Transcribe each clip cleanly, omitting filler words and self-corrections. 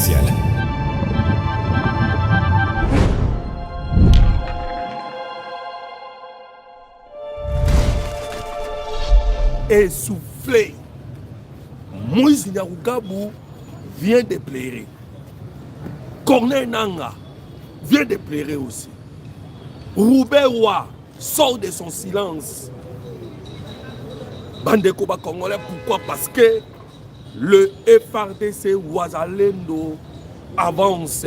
spéciale. Essoufflé. Moïse Nyarugabou vient de pleurer. Corneille Nanga vient de pleurer aussi. Roubaix Roy sort de son silence. Bandeko ba Congolais, pourquoi? Parce que le FRDC Ouazalendo avance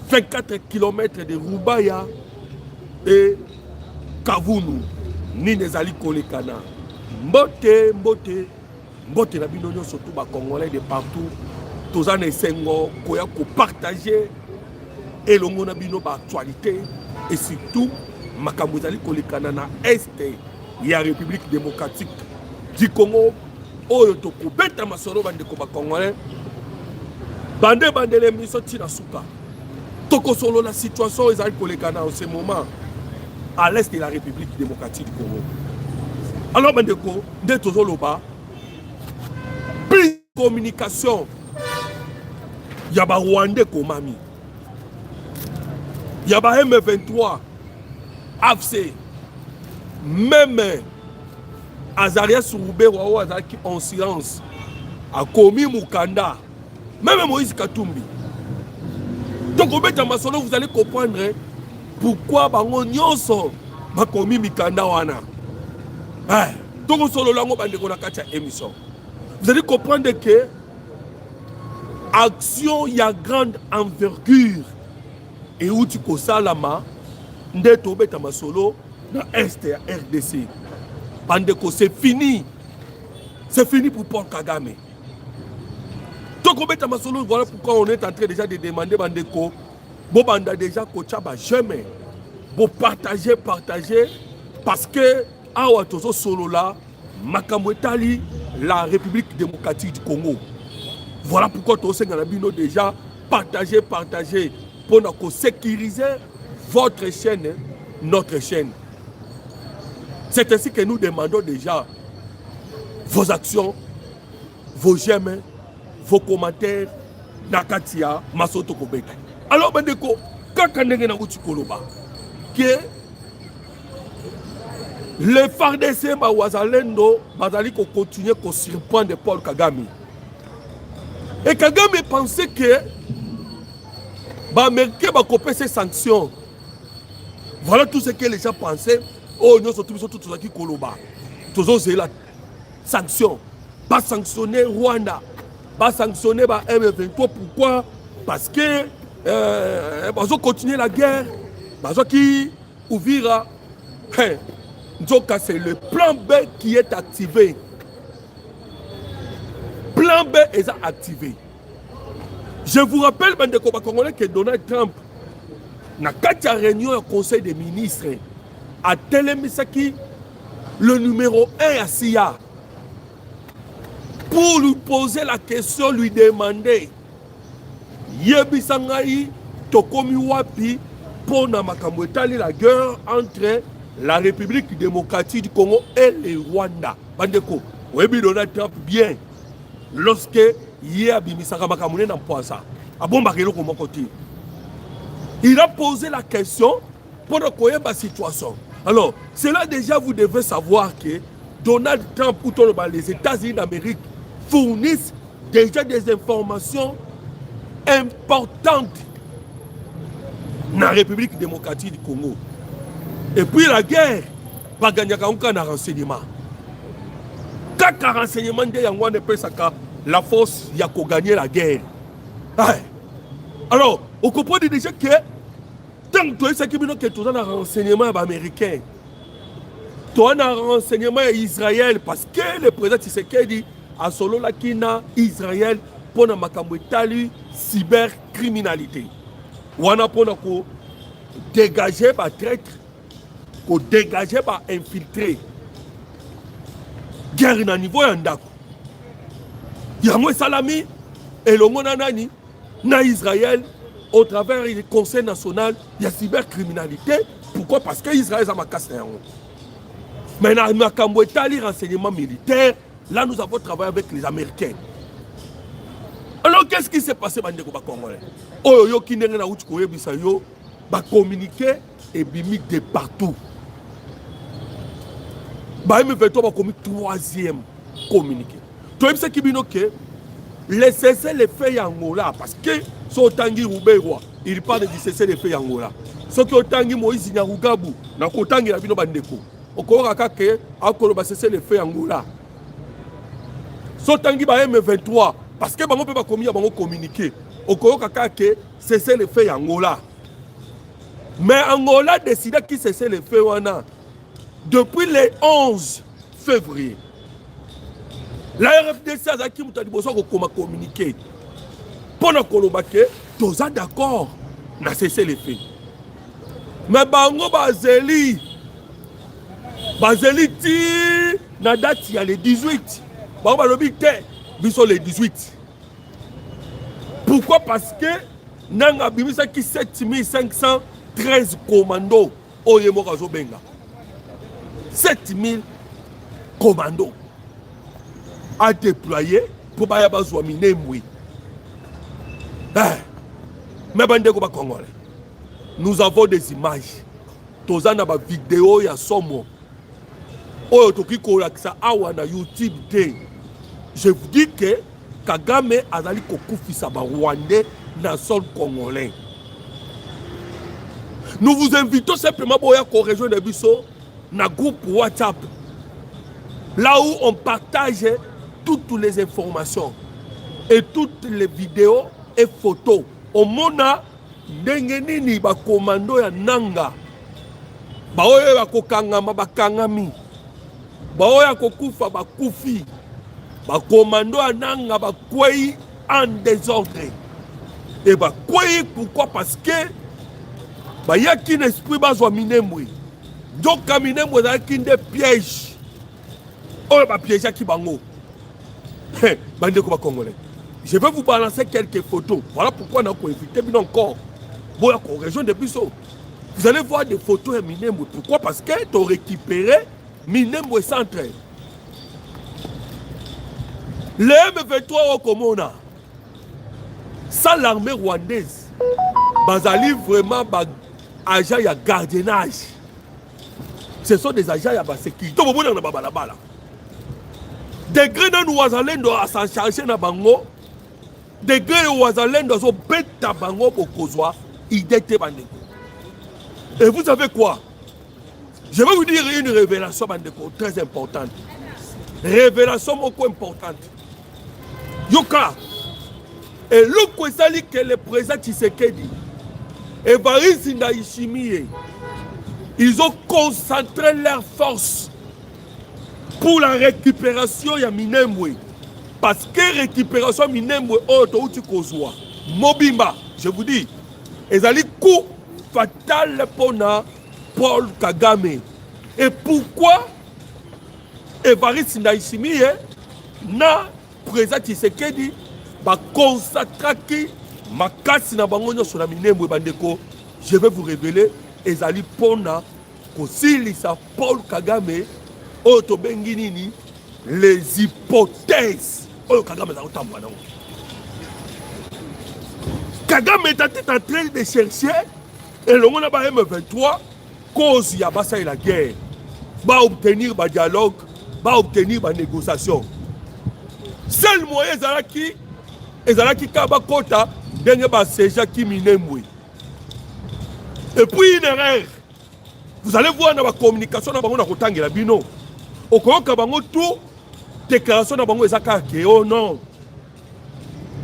24 km de Roubaya et Kavunu, ni Nezali Kolekana. Mbote, mbote, mbote na bino surtout ba Congolais de partout. Tous en essengo koya ko partager et longo na bino ba actualité et surtout makambo ezali kolekana na este ya République démocratique du Congo oyo to kubeta masoro bandeko ba Congolais bande bandele miso tina suka toko solo la situation ezali kolekana en ce moment à l'est de la République démocratique du Congo. Alors bandeko de tozoloba plus de communication yaba Rwandais komami yaba M23 AFC même Azaria Roubaix Roy Azaki en silence a commis Mukanda même Moïse Katumbi. Donc au bêta masolo vous allez comprendre pourquoi bango nyonso ba commis Mikanda wana. Donc solo lango bandeko na kacha émission. Vous allez comprendre que action ya grande envergure et où tu ko salama nde to beta masolo na est ya RDC. Bandeko c'est fini. C'est fini pour Paul Kagame. Donc on beta masolo voilà pourquoi on est en train déjà de demander bandeko bo banda déjà ko tchaba jamais bo partager parce que awa tozo solo là makambo etali la République démocratique du Congo. Voilà pourquoi tous ces gens déjà partager pour sécuriser votre chaîne, notre chaîne. C'est ainsi que nous demandons déjà vos actions, vos j'aime, vos commentaires, Nakatia, Masoto Kobeka. Alors, Bandeko, quand on est dans que les FARDC Ouazalendo, Bazali continue à surprendre Paul Kagame. Et Kagame pensait que les Américains vont couper ces sanctions. Voilà tout ce que les gens pensaient. Oh, nous sommes tous qui Koloba. Tous osé la sanction. Pas sanctionner Rwanda. Pas sanctionner M23. Pourquoi? Parce que ils vont continuer la guerre. Ils vont qui ouvrir. Donc c'est le plan B qui est activé. Plan B est activé. Je vous rappelle, bandeko Congolais, que Donald Trump n'a qu'à réunion au Conseil des ministres à Telemisaki, le numéro 1 à SIA, pour lui poser la question, lui demander Yebi Sangai, Tokomi Wapi, pour makambo etali la guerre entre la République démocratique du Congo et le Rwanda. Bandeko, Webi Donald Trump bien. Lorsque il a posé la question pour connaître la situation. Alors, cela déjà vous devez savoir que Donald Trump ou les États-Unis d'Amérique fournissent déjà des informations importantes dans la République démocratique du Congo. Et puis la guerre, pas gagner aucun renseignement. Quand renseignement de Yangwan peut la force y a qu'à gagner la guerre. Alors, on comprend déjà que tant que tu as un renseignement américain, tu as un renseignement Israël parce que le président Tshisekedi a solo la Kina Israël pour na makambo etali cybercriminalité. Wana pour dégager par traître, pour dégager par infiltrer. Guerre na niveau yandako. Yango salami et le nani na Israël au travers du Conseil national de la cybercriminalité. Pourquoi? Parce que Israël a ma casse. Mais dans le renseignement militaire, là nous avons travaillé avec les Américains. Alors qu'est-ce qui s'est passé bandeko ba Congolais? Oyo yo kindenge na uti koyebisa yo ba communiquer et bimik de partout. Ba M23 ba communiquer troisième communiqué. Toi ce qui bino que les cesser les faits Angola parce que so tangi Ruberwa, il parle de cesser les faits Angola. Ce qui otangi Moïse Nyarugabu na kotangi na bino bandeko. Okoka kake akolo ba cesser les faits Angola. So tangi ba M23 parce que bango peut pas communiquer. Okoka kake cesser les faits Angola. Mais Angola décide qui cesser les faits wana depuis le 11 février. La RFDC a dit que communiquer. Pendant que nous sommes d'accord, on a cessé les faits. Mais Bango Bazeli dit, la date il y a le 18. Bango Balobi ils sont les 18. Pourquoi? Parce que nous avons 7513 commandos au Yemorazo Benga. 7000 commandos à déployer pour Bayabazwa Minemwe. Mais bandeko ba Congolais, nous avons des images. Tozana ba vidéo ya somo. Oyo toki kolakisa awa na YouTube day. Je vous dis que Kagame azali kokufisa ba Rwandais na sol congolais. Nous vous invitons simplement pour rejoindre Bisso na groupe WhatsApp. Là où on partage toutes les informations et toutes les vidéos et photos. Au mona ndengenini ba commando ya nanga. Ba oyo ba kokangama ba kangami. Ba oyo kokufa ba kufi. Ba commando ya nanga ba kwei en désordre. Et ba kwei pourquoi? Parce que ba yaki n'esprit bazwa Minembwe. Donc Minembwe za kinde piège. Oyo ba piège ki bango. Bandeko ba Congolais. Je vais vous balancer quelques photos. Voilà pourquoi on a invité bien encore. Bon, région de Bissau. Vous allez voir des photos de Minembwe. Pourquoi? Parce que tu as récupéré Minembwe centre. Le M23 au Komona, sans l'armée rwandaise, bazali vraiment agents de gardiennage. Ce sont des agents de sécurité. Des grenades ouazalendo à s'en charger na bango. Des grenades ouazalendo sont bêtes à bango pour kozwa idée bandeko. Et vous savez quoi? Je vais vous dire une révélation bandeko très importante. Révélation beaucoup importante. Yoka. Et le kwesali que le président Tshisekedi et Evariste Ndayishimiye, ils ont concentré leurs forces pour la récupération ya Minembwe. Parce que récupération Minembwe auto tu kozwa Mobimba, je vous dis, ils allaient coup fatal pour Paul Kagame. Et pourquoi Evariste Ndayishimiye na président Tshisekedi ba consacrer makasi na bango sur la Minembwe bandeko? Je vais vous révéler ezali pona kosilisa Paul Kagame. Oto benginini les hypothèses. Oyo Kagame za otamba nango. Kagame est en train de chercher et le monde ba M23 cause ya basa et la guerre. Ba obtenir ba dialogue, ba obtenir ba négociation. Seul moyen ezalaki kaba kota denge ba seja ki Minembwe. Et puis une erreur. Vous allez voir dans la communication na bango na kotangela bino. Okoyoka bango tout déclaration na bango ezaka ke oh non.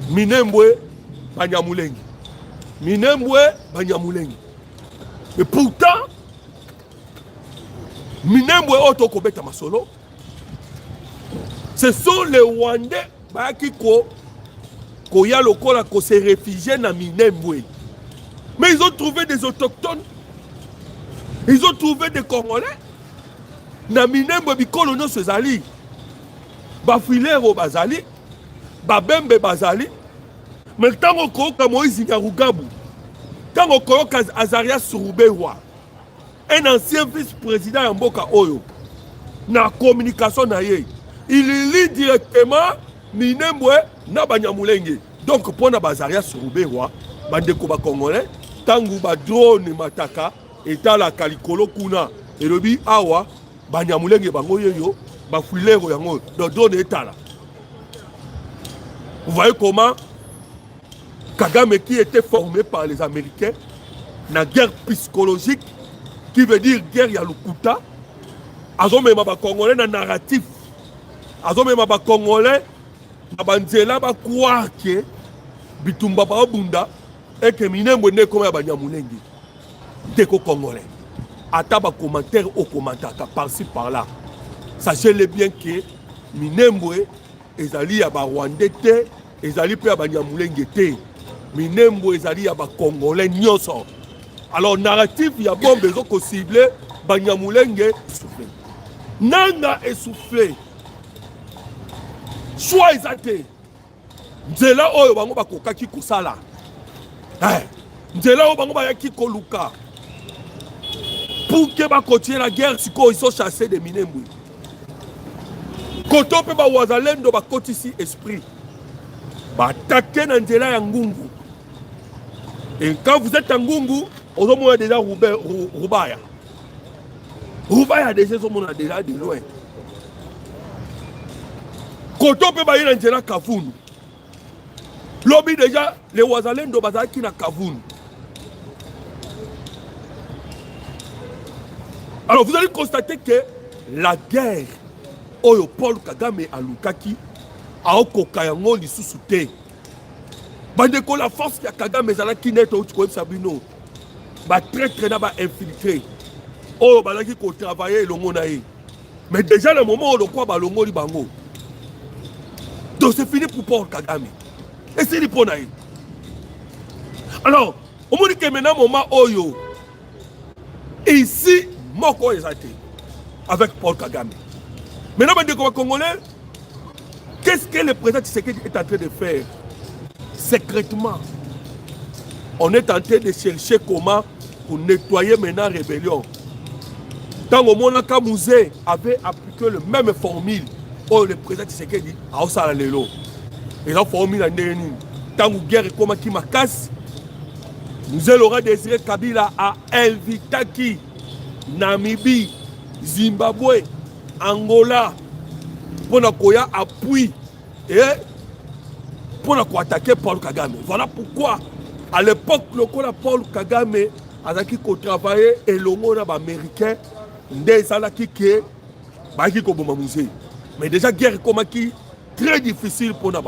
Minembwe banyamulengi. Minembwe banyamulengi. Et pourtant Minembwe auto kobeta masolo. Ce sont les Rwandais qui koya lokola ko se réfugier na Minembwe. Mais ils ont trouvé des autochtones. Ils ont trouvé des Congolais. Na Minembwe bikolo no sezali. Ba Fulero bazali. Ba Bembe bazali. Mais tango koyoka Moïse Nyarugabu. Tango koyoka Azarias Ruberwa. Un ancien vice-président ya mboka oyo. Na communication na ye. Il lit directement Minembwe na Banyamulenge. Donc, pour na bazaria sur Ubewa, bandeko ba congolais, tangu ba drone mataka, eta la kalikolo kuna, et le bi awa, banyamulenge bango yo, ba fuilero yango, do drone etala. Vous voyez comment Kagame qui était formé par les Américains, na guerre psychologique, qui veut dire guerre ya lukuta, azo mema ba congolais na narratif, azo mema ba congolais na banzela ba croire que bitumba ba bunda et que minembo ne comme banyamulenge teko congolais. Ata ba commentaire au commentaire par-ci par-là. Sachez-le bien que minembo ezali ya ba rwandais te, ezali pe ya banyamulenge te. Minembo ezali ya ba congolais nyonso. Alors narratif ya bombe zo ko cibler banyamulenge soufflé. Nanga essoufflé. Soit ezate. Nzela oyo bango bakokaki kosala. Nzela oyo bango bayaki koluka. Pour que ba continuer la guerre, siko ils sont chassés de Minembwe. Koto pe ba wazalendo ba kotisi esprit. Ba attaquer na nzela ya ngungu. Et quand vous êtes en ngungu, on a déjà Rubaya. Rubaya déjà on a déjà de loin. Koto pe ba yina nzela Kavunu. Lobby déjà les wazalendo bazaki na Kavunu. Alors vous allez constater que la guerre oyo Paul Kagame a lukaki a okoka yango lisusu te. Bandeko la force ya Kagame ezalaki net o tiko sabino. Ba traître na ba infiltré. Oyo balaki ko travailler longo na ye. Mais déjà le moment où le quoi ba longo li bango. Donc c'est fini pour Paul Kagame. Et c'est li pona ye. Alors, on me dit que maintenant moment oyo ici moko ezate avec Paul Kagame. Maintenant, les Congolais, qu'est-ce que le président Tshisekedi est en train de faire? Secrètement, on est en train de chercher comment pour nettoyer maintenant la rébellion. Tant au monde, Kamouze avait appliqué le même formule où le président Tshisekedi a aussi à l'élo. Ils ont formule en dernier. Tant que guerre comme qui m'a casse, nous allons Désiré Kabila a invité qui Namibie, Zimbabwe, Angola, pour nous appui et pour nous attaquer Paul Kagame. Voilà pourquoi, à l'époque, le Paul Kagame a travaillé et le monde américain, mais déjà, guerre comme qui très difficile pour nous.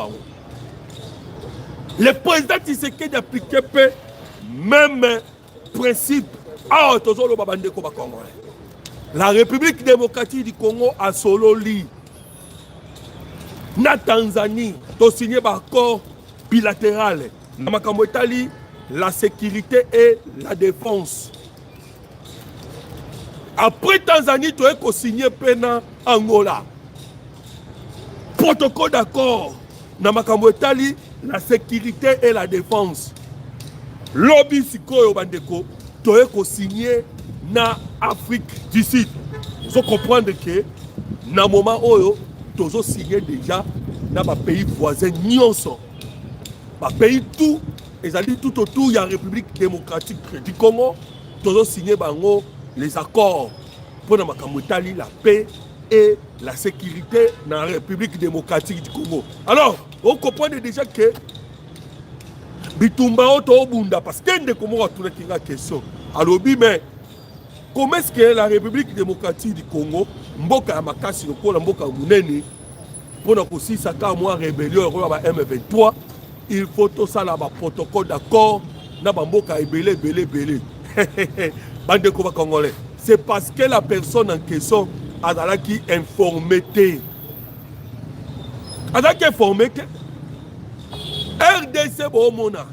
Le président Tshisekedi a appliqué même principe. La République démocratique du Congo a solo li. Na Tanzanie, to signé un accord bilatéral. Na makambo etali la sécurité et la défense. Après Tanzanie, tu as signé pena Angola. Protocole d'accord. Na makambo etali la sécurité et la défense. Lobby sikoyo bandeko. Tu as signé na Afrique du Sud. Il faut comprendre que na moment où tu as signé déjà dans les pays voisins, les pays tout, tout autour, il y a la République démocratique du Congo, tu as signé les accords pour la paix et la sécurité dans la République démocratique du Congo. Alors, on comprend déjà que Bitumba Otobunda, parce que nous avons une question. Alors, mais comment est-ce que la République démocratique du Congo, Mboka ya makasi lokola Mboka munene, pour nous aussi ça moi rébellion M23, il faut tout ça là bas protocole d'accord, na Mboka ebele belé. Bande ko congolais. C'est parce que la personne en question a qui informé. Azaki informé que RDC Bomona.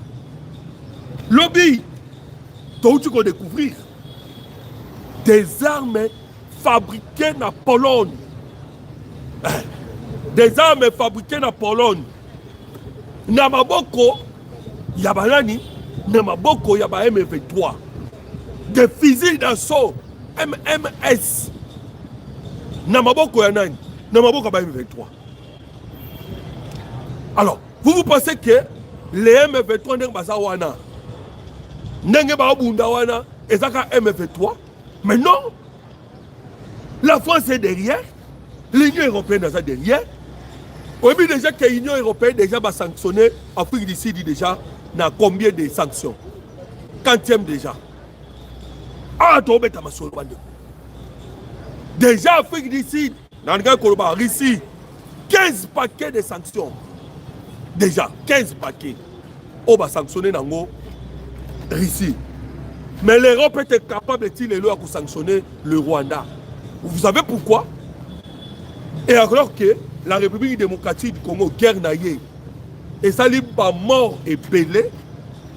Lobby, tu vas découvrir des armes fabriquées en Pologne. Des armes fabriquées en Pologne. Namaboko, Yabalani, Namaboko, Yaba M23. Des fusils d'assaut MMS. Namaboko Yanani, Namaboko M23. Alors, vous pensez que les M23 ndenge baza wana ndenge baobunda wana ezaka M23 mais non, la France est derrière, l'Union européenne est derrière. Oui, déjà que l'Union européenne déjà va sanctionner l'Afrique du Sud déjà dans combien de sanctions? 40e déjà. Ah, tu as ma soul. Déjà Afrique du Sud, dans le Russie, 15 paquets de sanctions. Déjà, 15 paquets. On va sanctionner dans le Russie. Mais l'Europe était capable de sanctionner le Rwanda. Vous savez pourquoi? Et alors que la République démocratique du Congo, guerre naïe, et ça n'est pas mort et pelé,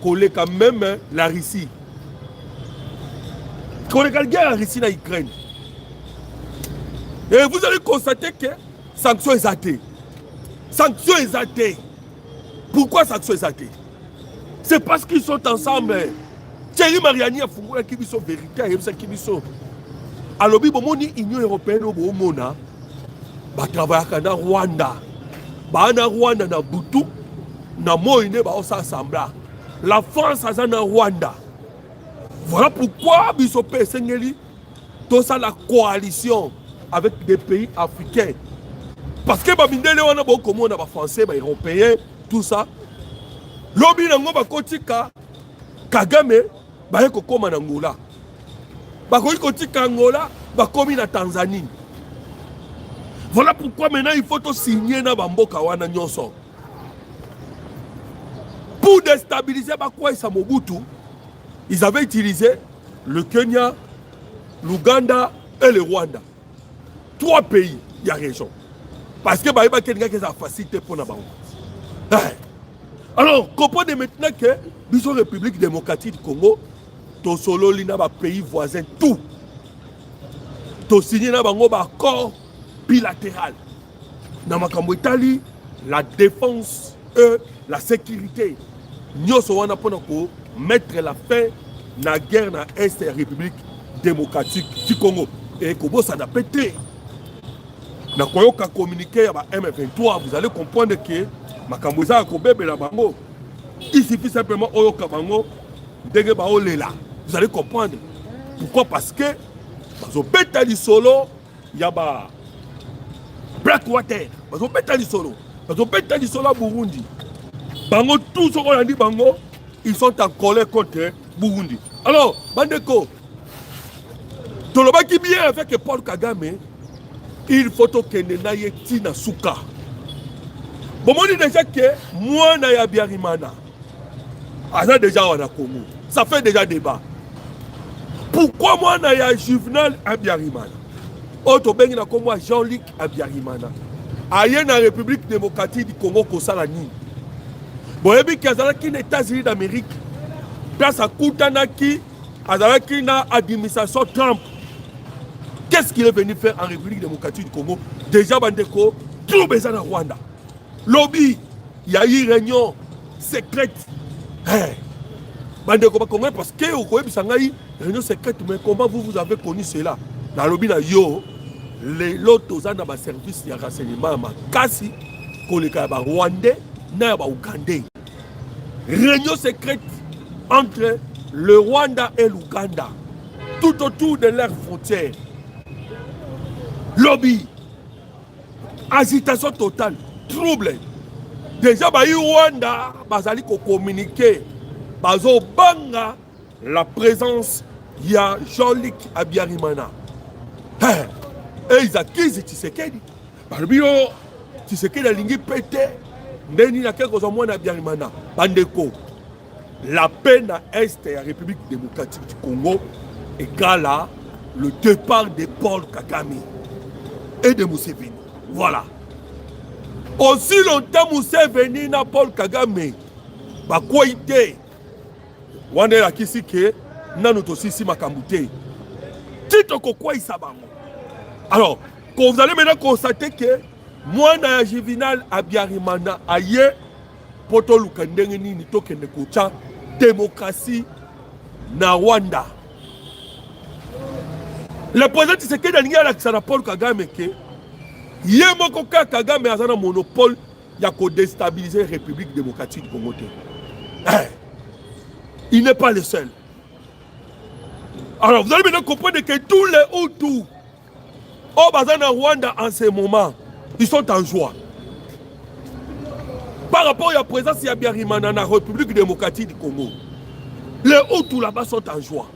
qu'on est quand même la Russie. Qu'on est quand même la Russie dans l'Ukraine. Et vous allez constater que sanctions exatées. Sanctions exatées. Pourquoi sanctions exatées? C'est parce qu'ils sont ensemble. Thierry Mariani a fondé qui sont vérité et qui sont. Alors, l'Union européenne va travailler dans Rwanda. Dans Rwanda, dans Butu, dans Moïne, la France a dans Rwanda. Voilà pourquoi Bissot Sengeli, tout ça la coalition avec des pays africains. Parce que Babindele, on a beaucoup de Français, Européens, tout ça. Lobby nango bakotika Kagame bayeko koma na Angola. Bakotika Angola bakomi na Tanzanie. Voilà pourquoi maintenant il faut signer na bamboka wana nyonso. Pour déstabiliser bakwa isa Mobutu, ils avaient utilisé le Kenya, l'Ouganda et le Rwanda. 3 pays de la région. Parce que baïba kenga qui a facilité pour na bango. Alors, comprenez maintenant que la République démocratique du Congo, to solo lina ba pays voisins tout. To signé na bango ba accord bilatéral. Na makambo Italie, la défense et la sécurité. Nous sommes pour mettre la fin na guerre na Est de la République démocratique du Congo. Et Kobo ça n'a pété. Na koyoka communiquer à M23, vous allez comprendre que Makamboza Kobebe la bango. Il suffit simplement Oyoka bango dege ba olela. Vous allez comprendre. Pourquoi? Parce que bazo beta li solo yaba Blackwater. Bazo beta li solo. Bazo beta li solo Burundi. Bango tous ceux qu'on a dit bango, ils sont en colère contre Burundi. Alors, Bandeko, Toloba qui bien avec Paul Kagame, il faut que Nenaye Tina Souka. Bon, on dit déjà que moi, Naya Biarimana, ça déjà on a Congo. Ça fait déjà débat. Pourquoi moi, Naya Juvenal Abiarimana? Autre ben na comme moi Jean-Luc Abiarimana. Aïe na République démocratique du Congo Kosalani. Bon, et puis qu'il les États-Unis d'Amérique, place à Koutanaki, Azalaki na administration Trump. Qu'est-ce qu'il est venu faire en République démocratique du Congo? Déjà, Bandeko, tout besoin à Rwanda. Lobby, il y a eu une réunion secrète. Bandeko, parce que vous avez une réunion secrète, mais comment vous avez connu cela? Dans le lobby, les lotos dans le service de renseignement, Kasi, les Rwandais, na Ougandais. Réunion secrète entre le Rwanda et l'Ouganda, tout autour de leurs frontières. Lobby, agitation totale, trouble. Déjà, Rwanda, bazali ko communiquer, bazo banga la présence de Jean-Luc Abiyarimana. Et ils accusent Tshisekedi. Barbio, Tshisekedi a lingi pété. Ndeni na quelques mois na Abiyarimana. Bandeko, la paix na Est de la République démocratique du Congo égale à le départ de Paul Kagame et de Museveni. Voilà. Aussi longtemps Museveni na Paul Kagame, ba quoi ite. Wane la kisi ke nanu to sisi makambute. Tito kokwa isabango. Alors, quand vous allez maintenant constater que moi na Juvenal Abiyarimana aye poto lukandenge nini tokende kocha démocratie na Rwanda. Le président Tshisekedi alingi alakisa na Paul Kagame ke ye moko Kagame azana monopole ya ko déstabiliser République démocratique du Congo. Il n'est pas le seul. Alors vous allez maintenant comprendre que tous les Hutus au Bazana Rwanda en ce moment, ils sont en joie. Par rapport à la présence de Biarimana dans la République démocratique du Congo, les Hutus là-bas sont en joie.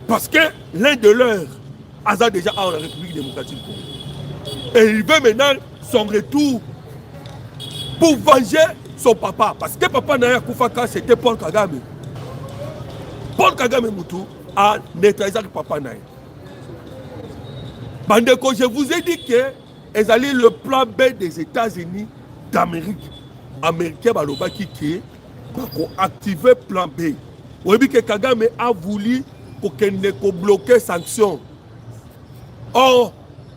Parce que l'un de leurs a déjà en la République démocratique du Congo. Et il veut maintenant son retour pour venger son papa. Parce que papa Naya Koufaka, c'était Paul Kagame. Paul Kagame Moutou a neutralisé papa Naya. Bandeko, je vous ai dit que le plan B des États-Unis d'Amérique. Américain Balobaki qui a activé le plan B. Vous voyez que Kagame a voulu bloquer les sanctions. Or,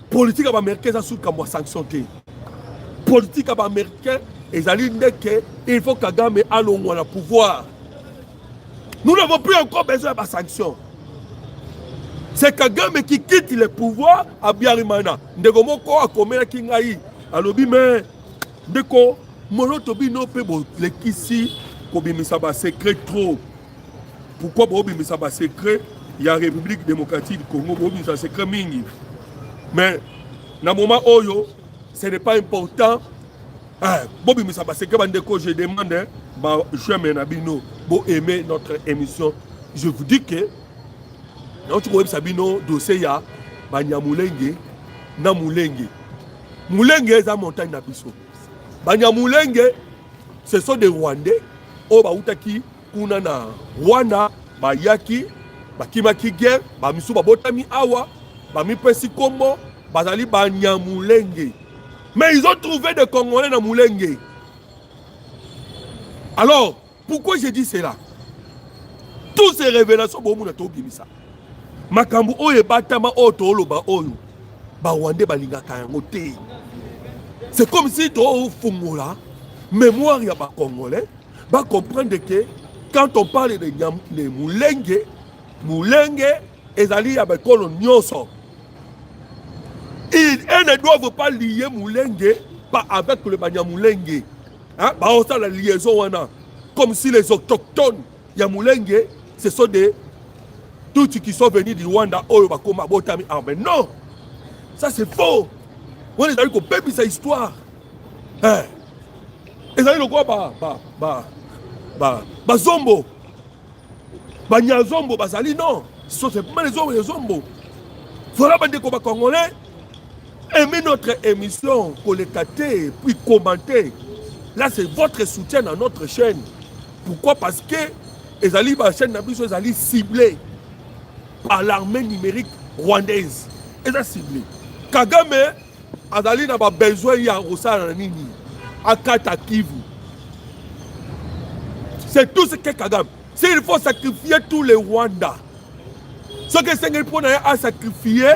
politique américaine a sous comme sanction. Politique américaine, il faut que Kagame ait le pouvoir. Nous n'avons plus encore besoin de sanctions. C'est Kagame qui quitte le pouvoir à Biarimana. Ndeko moko akomela kingai. Alobi mais ndeko molotobi no pe bo lekisi ko bimisa ba secret trop. Pourquoi bo bimisa ba secret? Il y a République démocratique du Congo bo bimisa secret mingi. Mais na moment oyo, ce n'est pas important. Bo bimisa ba secret bandeko, je demande ba chemin na bino bo aimer notre émission. Je vous dis que non, tu vois, Sabino, dossier ya, Banyamulenge, na Mulenge. Mulenge est la montagne d'Abisso. Banyamulenge, ce sont des Rwandais, au Baoutaki, Kunana, Rwanda, Bayaki, Bakimaki Guerre, Bamisu Babotami Awa, Bami Pesi Kombo, Bazali Banyamulenge. Mais ils ont trouvé des Congolais dans Mulenge. Alors, pourquoi j'ai dit cela? Toutes ces révélations, bon, on a tout ça. Makambu oye batama oto oloba oyo ba wande balingaka yango te. C'est comme si to fungola mémoire ya ba congolais ba comprendre que quand on parle de Mulenge ezali ya ba kolo nyonso. Ils ne doivent pas lier Mulenge pas avec le Banyamulenge. Hein, ba osa la liaison wana comme si les autochtones ya Mulenge ce sont des tous qui sont venus du Rwanda, mais non, ça c'est faux. On est allé qu'on peut sa histoire. Et ça le quoi Zombo, Nyazombo, Bazali non, ce sont simplement les Zombo. Voilà bande combat congolais. Aimez notre émission, collecter, puis commenter. Là c'est votre soutien dans notre chaîne. Pourquoi? Parce que les alliés la chaîne d'Abisso, les alliés ciblés par l'armée numérique rwandaise. Et ça ciblé. Kagame azali n'a pas besoin de Rosa Nini. Akata Kivu. C'est tout ce que Kagame. S'il faut sacrifier tous les Rwandais, ce que Senghel a sacrifié,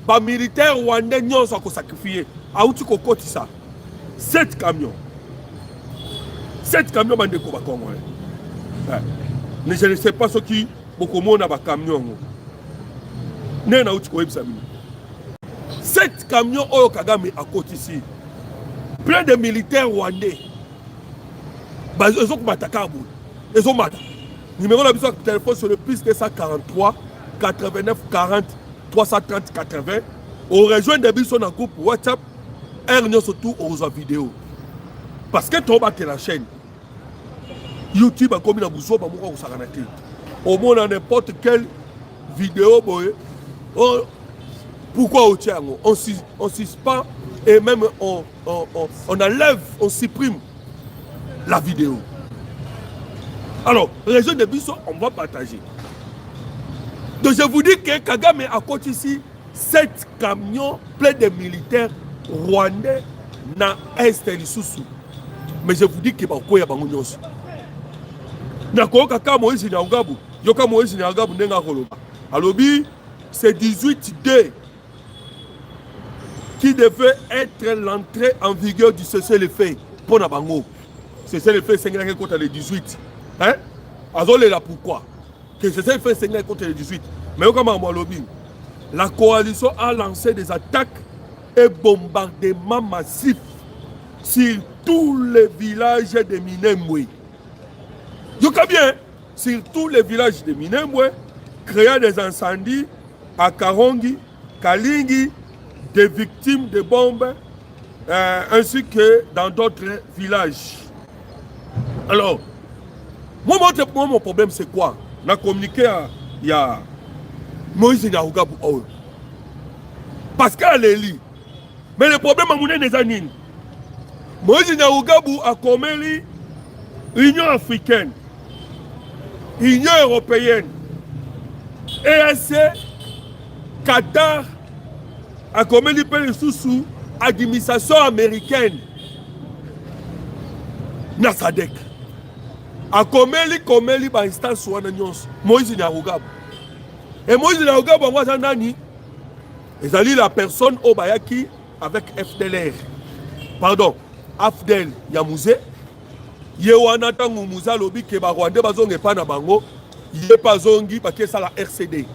les militaires rwandais n'ont pas sacrifié. Aouti Kokoti ça. 7 camions. 7 camions de Congo. Mais je ne sais pas ce qui beaucoup de monde a des camions. 7 camions au Kagame à côté ici. Plein de militaires rwandais. Ils ont attaqué. Ils ont attaqué. Numéro de téléphone sur le plus que 143 89 40 330 80. On rejoint des bisons dans le groupe WhatsApp. Et surtout aux vidéos. Parce que tu as la chaîne. YouTube a commis la boussole pour au moins n'importe quelle vidéo. Pourquoi on suspend et même on enlève, on supprime la vidéo. Alors, région de Bissau, on va partager. Donc je vous dis que Kagame a côté ici 7 camions pleins de militaires rwandais dans l'Est de Soussou. Mais je vous dis que Bakoya Bangounios. Alobi, c'est 18D qui devait être l'entrée en vigueur du cessez-le-feu pour Nabango. Cessez-le-feu, c'est le 18. Hein? Azole là pourquoi? Que cessez-le-feu, c'est le 18. Mais comment Alobi? La coalition a lancé des attaques et bombardements massifs sur tous les villages de Minembwe. Je crois bien, sur tous les villages de Minembwe, créant des incendies à Karongi, Kalingi, des victimes de bombes, ainsi que dans d'autres villages. Alors, moi mon problème c'est quoi? On a communiqué il y a Moïse Nyarugabo. Parce qu'elle est là. Mais le problème est des années. Moïse Nyarugabo a commis l'Union africaine, l'Union européenne, EAC, Qatar, a commis sous administration américaine. Nasadek. A commis instance Moïse Nyarugabo. Et Moïse Nyarugabo, ils ont la personne au Bayaki avec FDLR. Pardon, Afdel Yamouze. Yewana tangu Mouza lobi ke ba Rwanda bazonge pa na bango. Yé pas zongi parce que ça la RCD.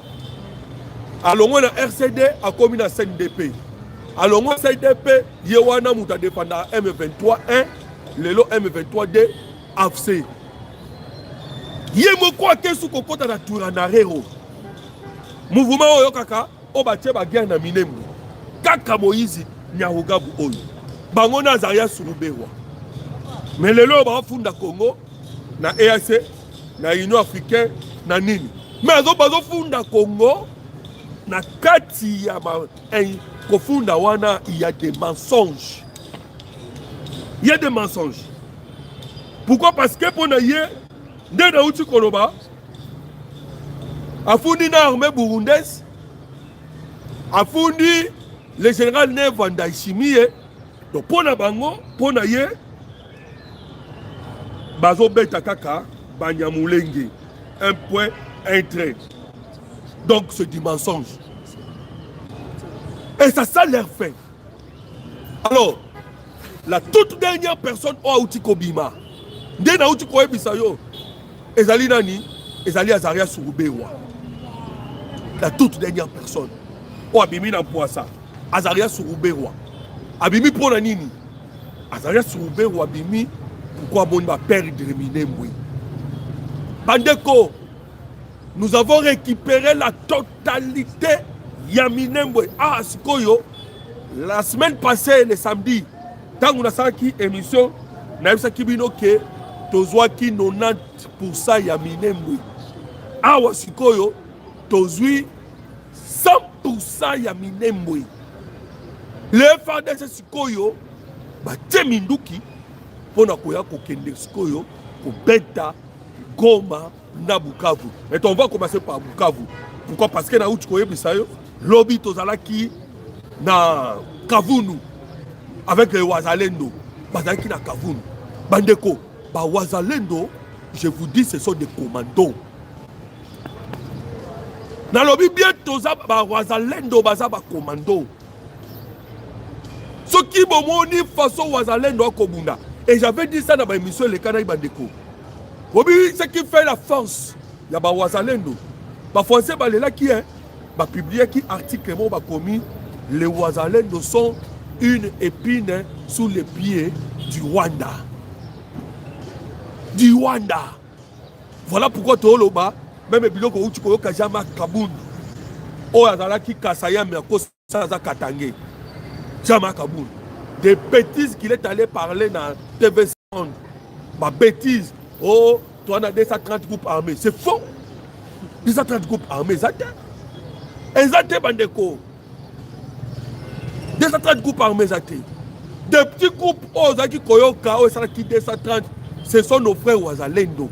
Alors on a RCD a commis na CNDP. Alors on CNDP Yewana mouta défendre M23 1, lelo M23 AFC. Yé moko ke sou kokota na Turanarero. Mouvement oyo kaka o batie ba guerre na Minembwe. Kaka Moïse Nyarugabo oyo. Bango na Zaria Surubewa. Mais lelo ba funda Congo na EAC na Union africaine na nini. Mais azo bazo funda Congo na kati ya kofunda wana il y a des mensonges. Il y a des mensonges. Pourquoi? Parce que pour na yé nde na uti koloba afundi na armée burundaise, afundi le général Neva Ndaishimie. Donc pour na bango, pour na ye bazo beta kaka Banyamulenge, un point, un trait. Donc c'est du mensonge. Et ça leur fait. Alors, la toute dernière personne au Aouti Kobima, dès na Aouti Koye Bisayo, Ezali Nani, Ezali Azaria Surubewa. La toute dernière personne. Oh, Abimi n'a pas ça. Azaria Surubewa. Abimi pour la nini. Azaria Surubewa, Abimi, pourquoi on va perdre Minembwe? Bandeko, nous avons récupéré la totalité ya Minembwe. Ah, Sikoyo, la semaine passée, le samedi, tant qu'on a ça qui émission, on a eu ça qui bino que tozwa ki 90% ya Minembwe. Ah, Sikoyo, tozwi 100% ya Minembwe. Le FARDC Sikoyo, ba Teminduki, pour na koya kokende Sikoyo, ko beta Goma na Bukavu. Et on va commencer par Bukavu. Pourquoi? Parce que na uti koye bisayo, lobby tozalaki na Kavunu avec les Wazalendo. Bazalaki na Kavunu. Bandeko, ba Wazalendo, je vous dis, ce sont des commandos. Na lobby bien toza ba Wazalendo baza ba commando. Ce qui bomoni façon Wazalendo akobunda. Et j'avais dit ça dans ma émission les Kanaï Bandeko. Ce qui fait la force, il y a des Wazalendo. Les Français, qui ont publié un article qui a commis les Wazalendo sont une épine sous les pieds du Rwanda. Du Rwanda. Voilà pourquoi tu as même biloko où tu connais Kajama Kaboun. Oh, Azalaki Kasaya Merko Saza Katangé. Jama Kaboun. Des bêtises qu'il est allé parler dans TV Sound. Ma bêtise. Oh, toi, on a 230 groupes armés. C'est faux. 230 groupes armés, Exacté, Bandeko. 230 groupes armés, exacté. Des petits groupes, oh, Zaki Koyoka, oh, Saraki 230, ce sont nos frères Wazalendo.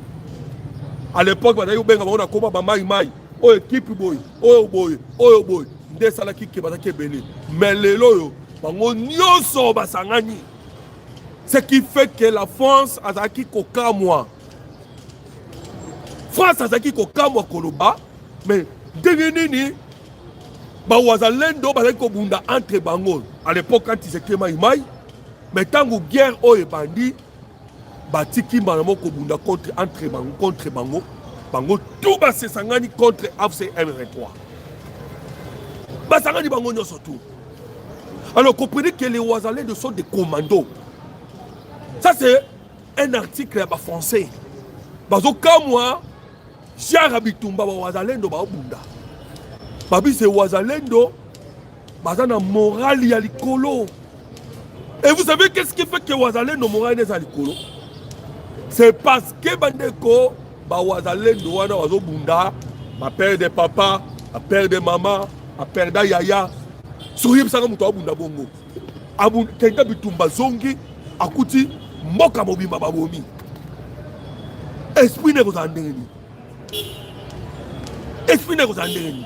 À l'époque, on a comment Bamaï Maï, oh, équipe boy, oh, boy, oh, boy. Des Salaki qui va belé. Mais les loyaux, on nyoso basangani. Ce qui fait que la France a Zaki Kokamwa. France a Zaki Kokamwa Koloba, mais devenini, Wazalendo Bazako Bunda entre Bango. À l'époque, quand ils étaient Maïmaï, mais tant que guerre au bandi, Batiki Manamo Kobunda entre Bango, contre Bango, Bango, tout Bassé Sangani contre AFC M23. Basangani Bango surtout. Alors comprenez que les Wazalendo sont des commandos. Ça, c'est un article français. Bazo kamwa, Jara Bitumba, Wazalendo, Babunda. Babi, c'est Wazalendo, Bazana moral ya likolo. Et vous savez qu'est-ce qui fait que Wazalendo moral est à likolo? C'est parce que Bandeko, Wazalendo, Wana Wazobunda, ma père de papa, ma père de maman, ma père de yaya, Soyez Sanga Mouta Bunda Bongo. Abu Kenta Bitumba Zongi, Akuti, Moka Mobimba Babomi. Esprit ne vous en déni. Esprit ne vous en déni.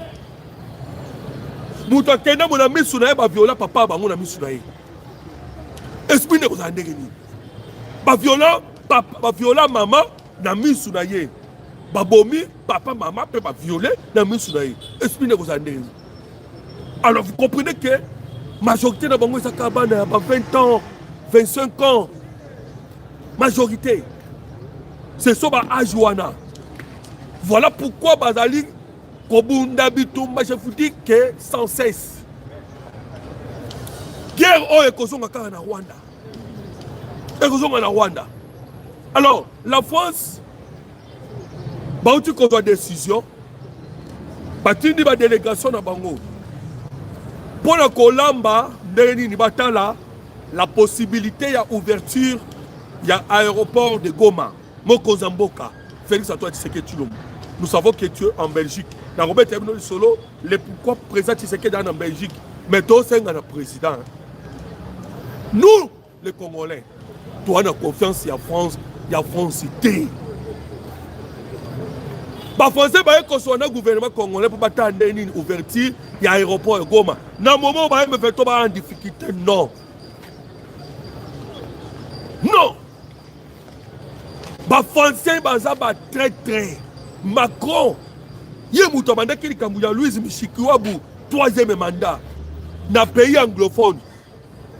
Mouta Kenda Mona Misunae, Viola Papa, Bamona Misunae. Esprit ne vous en déni. Viola, papa, Viola Maman, na Misunae. Babomi, papa, maman, peut pas violer, na Misunae. Esprit ne vous en déni. Alors vous comprenez que majorité de Bango Sakabane a 20 ans, 25 ans. Majorité. C'est ça Ajuana. Voilà pourquoi Bazali Kobunda Bitumba je vous dis que sans cesse. Guerre au Ekozonga na Rwanda. Ekozonga na Rwanda. Alors la France, Bauti qu'on doit décision, Batindi ba délégation na Bango. Pour la Kolamba, la possibilité d'ouverture, il y a l'aéroport de Goma, Mokozamboka, Félix Antoine Tshisekedi. Nous savons que tu es en Belgique. Dans Robert Terminal Solo, le pourquoi président Tshisekedi est en Belgique, mais toi, c'est un président. Nous, les Congolais, toi, on a confiance, il y a France, il y a francité. Les Français, ils sont le gouvernement congolais pour attendre une ouverture, il y a l'aéroport de Goma. Dans le moment où ils me font en difficulté, non. Non. Les Français, ils sont très très. Macron, il y a un mandat qui est Louise Michikiwabu, 3e mandat, dans le pays anglophone.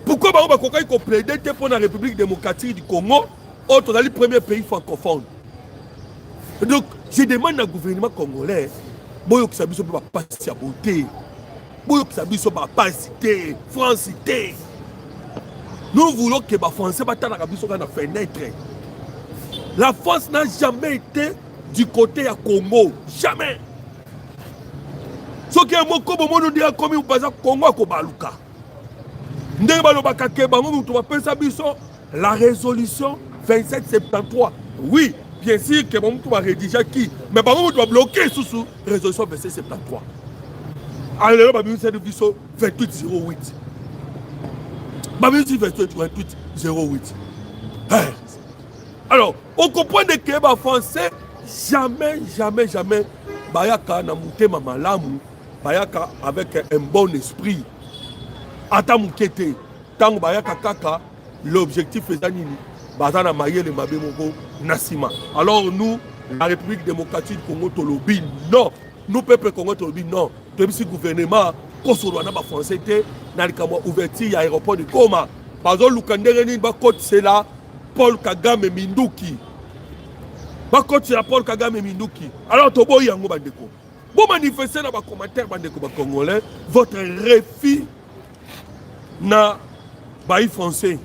Pourquoi ils ont plaidé pour la République démocratique du Congo, autre dans le premier pays francophone? Donc, je demande au gouvernement congolais, boyo kisabiso ba passer à beauté, boyo kisabiso ba passer, francité. Nous voulons que les Français battent la kabiso dans la fenêtre. La France n'a jamais été du côté à Congo, jamais. Ce qui est mon comme on dit comme au bazar Congo à Kobaluka. La résolution 2773, oui. Bien sûr que mon va rédiger qui, mais par contre, on doit bloquer sous résolution 2773. Alors, on va dire 2808. On va dire 2808. Alors, on comprend que les Français, jamais, Bayaka na mutema malamu, Bayaka avec un bon esprit. Ata mukete, tant Bayaka kaka, l'objectif est d'anini. Bazana Mayele Mabemoko Nassima. Alors nous, la République démocratique du Congo Tolobi, non. Nous, peuple Congo Tolobi, non. Tout ce gouvernement, Kosovo n'a pas français, n'a pas ouverture à l'aéroport de Goma. Par exemple, Lukandere ba côte c'est là, Paul Kagame Minduki. Ba côte c'est là, Paul Kagame Minduki. Alors, Tobo Yango Bandeko. Vous manifestez dans les commentaires, Bandeko Congolais, votre refus n'a pas français.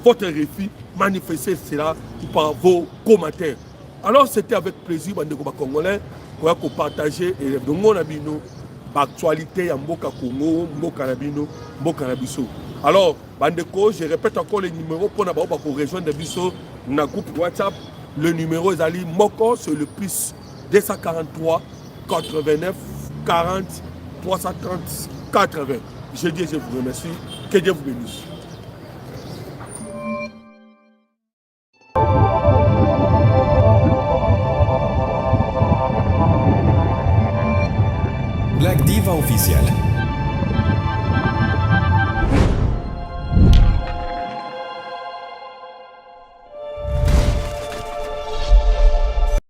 Votre refus, manifestez cela par vos commentaires. Alors c'était avec plaisir, Bandeko Congolais, qu'on a partagé et l'actualité à Mboka Congo, Mboka Nabino, Mboka Nabiso. Alors, Bandeko, je répète encore les numéros pour rejoindre Biso dans le groupe WhatsApp. Le numéro est Ali Moko, c'est le plus 243 89 40 330 80. Je dis, je vous remercie. Que Dieu vous bénisse. Black Diva Oficial.